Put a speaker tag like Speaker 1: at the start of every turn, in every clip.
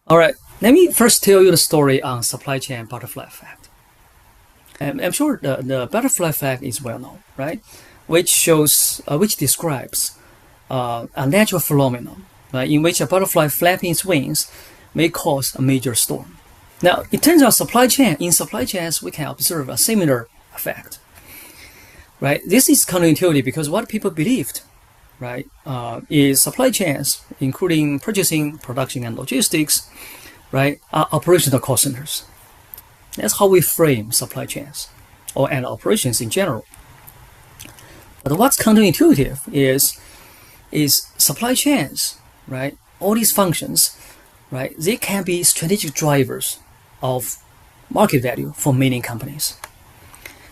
Speaker 1: All right, let me first tell you the story on supply chain butterfly effect. I'm sure the butterfly effect is well known, right? Which describes a natural phenomenon, right, in which a butterfly flapping its wings may cause a major storm. Now, it turns out in supply chains, we can observe a similar effect, right? This is counterintuitive because what people believed, right, is supply chains, including purchasing, production, and logistics, right, are operational cost centers. That's how we frame supply chains and operations in general. But what's counterintuitive is supply chains, right? All these functions, right? They can be strategic drivers of market value for many companies.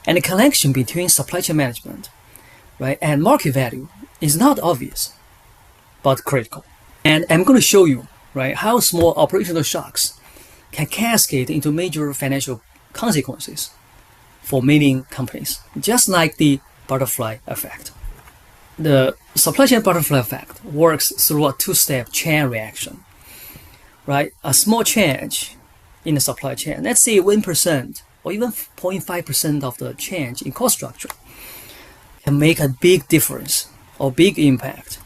Speaker 1: And the connection between supply chain management, right, and market value is not obvious, but critical. And I'm going to show you, right, how small operational shocks can cascade into major financial consequences for many companies, just like the butterfly effect. The supply chain butterfly effect works through a two-step chain reaction, right? A small change in the supply chain, let's say 1% or even 0.5% of the change in cost structure, can make a big difference or big impact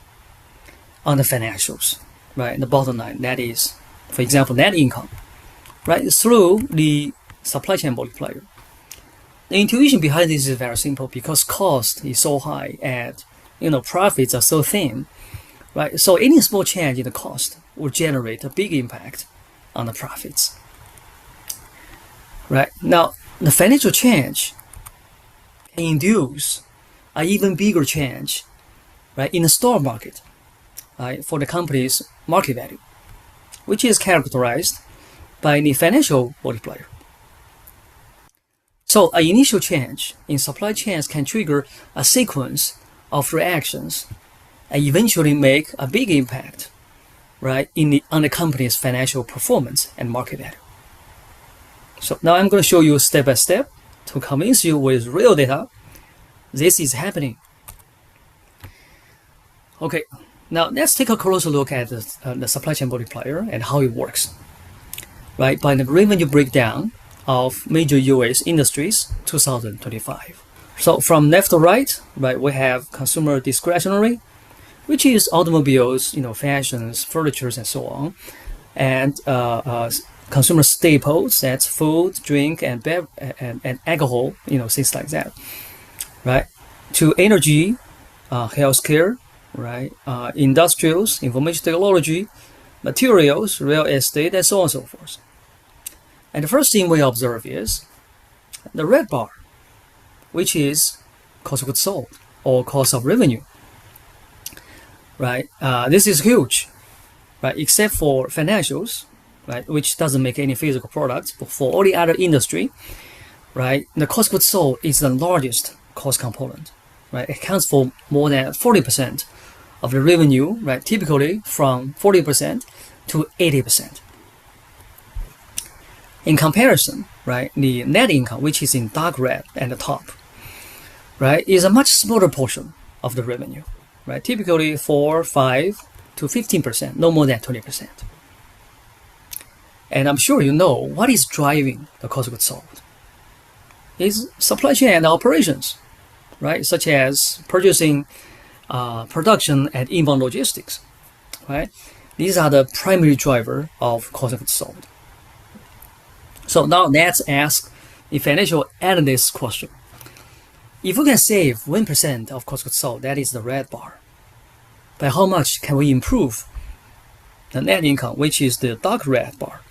Speaker 1: on the financials, right? The bottom line, that is, for example, net income, right? Through the supply chain multiplier. The intuition behind this is very simple because cost is so high and profits are so thin, right? So any small change in the cost will generate a big impact on the profits, right? Now, the financial change can induce an even bigger change, right, in the stock market, right, for the company's market value, which is characterized by the financial multiplier. So an initial change in supply chains can trigger a sequence of reactions and eventually make a big impact, right, on the company's financial performance and market value. So now I'm going to show you step by step to convince you with real data this is happening. Okay, now let's take a closer look at the supply chain multiplier and how it works, right, by the revenue breakdown of major US industries 2025. So from left to right, we have consumer discretionary, which is automobiles, fashions, furnitures, and so on, and consumer staples, that's food, drink, and alcohol, things like that, right? To energy, healthcare, right? Industrials, information technology, materials, real estate, and so on and so forth. And the first thing we observe is the red bar, which is cost of goods sold or cost of revenue, right? This is huge, right? Except for financials, right, which doesn't make any physical products, but for all the other industry, right, the cost of goods sold is the largest cost component, right? It accounts for more than 40% of the revenue, right? Typically from 40% to 80%. In comparison, right, the net income, which is in dark red at the top, right, is a much smaller portion of the revenue, right? Typically 4, 5 to 15%, no more than 20%. And I'm sure you know what is driving the cost of goods sold. It's supply chain and operations, right, such as purchasing, production, and inbound logistics, right? These are the primary driver of cost of goods sold. So now let's ask a financial analyst question. If we can save 1% of cost of goods sold, that is the red bar, by how much can we improve the net income, which is the dark red bar?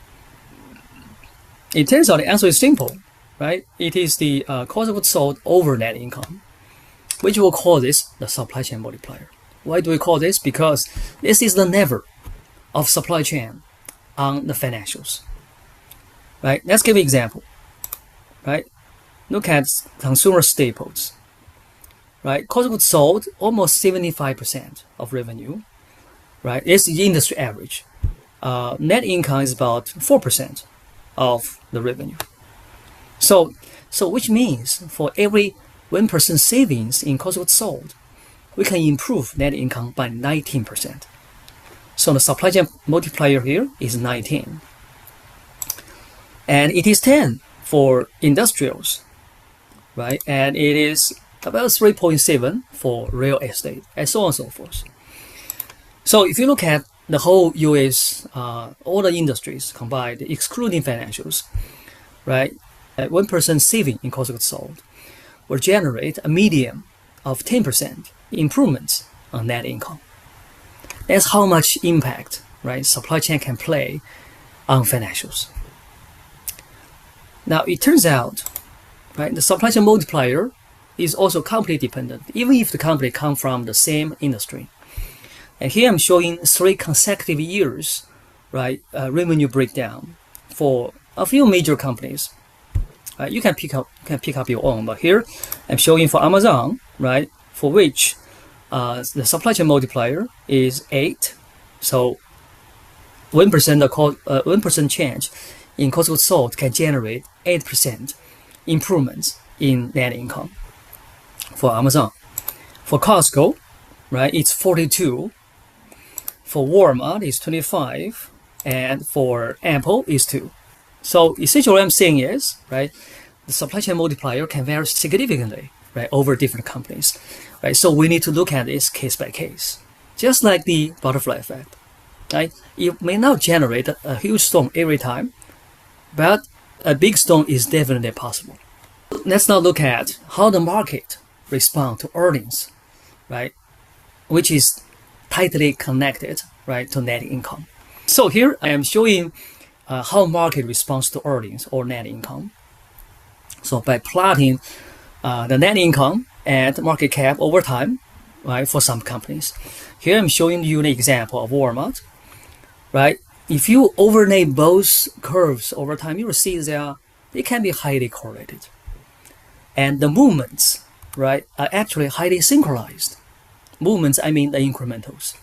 Speaker 1: It turns out the answer is simple, right? It is the cost of goods sold over net income, which we'll call this the supply chain multiplier. Why do we call this? Because this is the lever of supply chain on the financials. Right? Let's give an example. Right? Look at consumer staples. Right? Cost of goods sold, almost 75% of revenue. Right? It's the industry average. Net income is about 4% of the revenue. So which means for every 1% savings in cost of goods sold, we can improve net income by 19%. So the supply chain multiplier here is 19. And it is 10 for industrials, right? And it is about 3.7 for real estate, and so on and so forth. So if you look at the whole US, all the industries combined, excluding financials, right? 1% saving in cost of goods sold will generate a median of 10% improvements on net income. That's how much impact, right, supply chain can play on financials. Now it turns out, right, the supply chain multiplier is also company dependent, even if the company come from the same industry. And here I'm showing 3 consecutive years, right, revenue breakdown for a few major companies. You can pick up your own, but here I'm showing for Amazon, right, for which the supply chain multiplier is 8. So 1% change in cost of goods sold can generate 8% improvements in net income for Amazon. For Costco, right, it's 42. For Walmart, it's 25, and for Apple, it's 2. So essentially what I'm saying is, right, the supply chain multiplier can vary significantly, right, over different companies, right? So we need to look at this case by case, just like the butterfly effect, right? It may not generate a huge storm every time, but a big storm is definitely possible. Let's now look at how the market responds to earnings, right, which is tightly connected, right, to net income. So here I am showing how market responds to earnings or net income. So by plotting the net income and market cap over time, right, for some companies. Here I'm showing you an example of Walmart, right? If you overlay both curves over time, you will see that they can be highly correlated. And the movements, right, are actually highly synchronized. Movements, I mean the incrementals,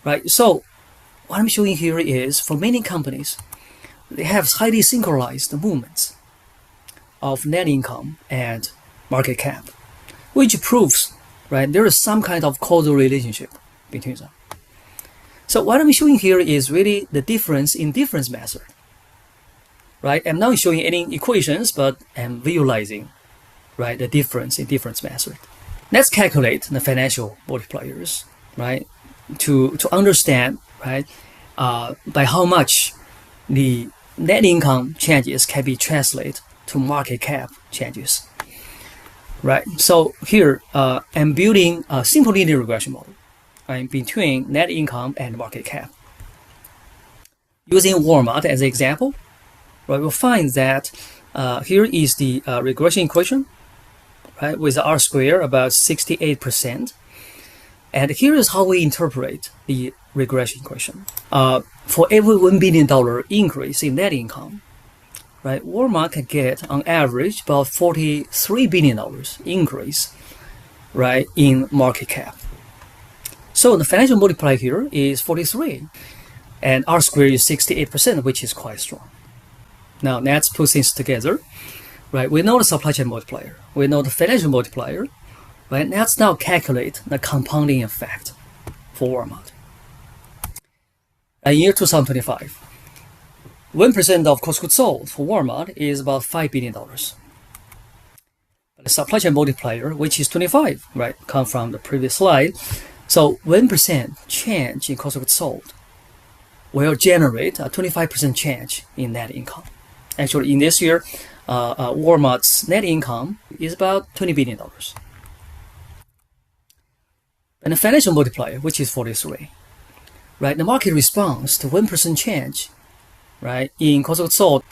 Speaker 1: right? So what I'm showing here is for many companies, they have highly synchronized movements of net income and market cap, which proves, right, there is some kind of causal relationship between them. So what I'm showing here is really the difference in difference method, right? I'm not showing any equations, but I'm visualizing, right, the difference in difference method. Let's calculate the financial multipliers, right, to understand, right, by how much the net income changes can be translated to market cap changes, right? So here I'm building a simple linear regression model, right, between net income and market cap. Using Walmart as an example, right, we'll find that here is the regression equation, right, with R square about 68%. And here is how we interpret the regression equation. For every $1 billion increase in net income, right, Walmart can get on average about $43 billion increase, right, in market cap. So the financial multiplier here is 43, and R squared is 68%, which is quite strong. Now let's put things together, right? We know the supply chain multiplier, we know the financial multiplier, right? Let's now calculate the compounding effect for Walmart. In year 2025, 1% of cost of goods sold for Walmart is about $5 billion. But the supply chain multiplier, which is 25, right, come from the previous slide. So 1% change in cost of goods sold will generate a 25% change in net income. Actually, in this year, Walmart's net income is about $20 billion. And the financial multiplier, which is 43, right? The market response to 1% change, right, in cost of goods sold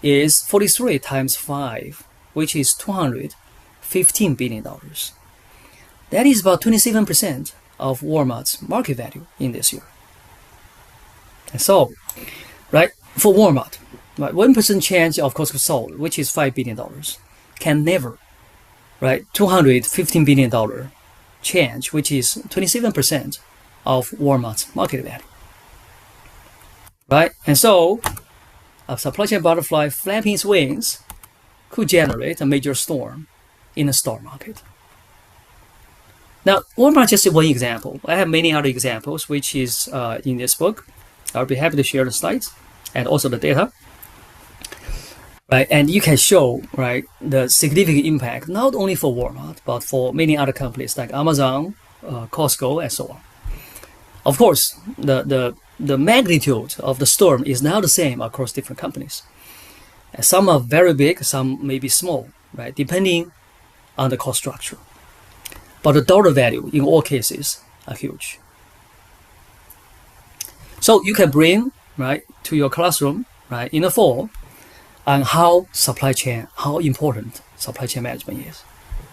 Speaker 1: is 43 times 5, which is $215 billion. That is about 27% of Walmart's market value in this year. And so, right, for Walmart, right, 1% change of cost of goods sold, which is $5 billion, can never, right, $215 billion change, which is 27% of Walmart's market value. Right? And so, a supply chain butterfly flapping its wings could generate a major storm in the stock market. Now, Walmart just one example. I have many other examples, which is in this book. I'll be happy to share the slides and also the data. Right, and you can show the significant impact not only for Walmart but for many other companies like Amazon, Costco, and so on. Of course, the magnitude of the storm is not the same across different companies. Some are very big, some may be small, right, depending on the cost structure. But the dollar value in all cases are huge. So you can bring to your classroom in the fall on how important supply chain management is.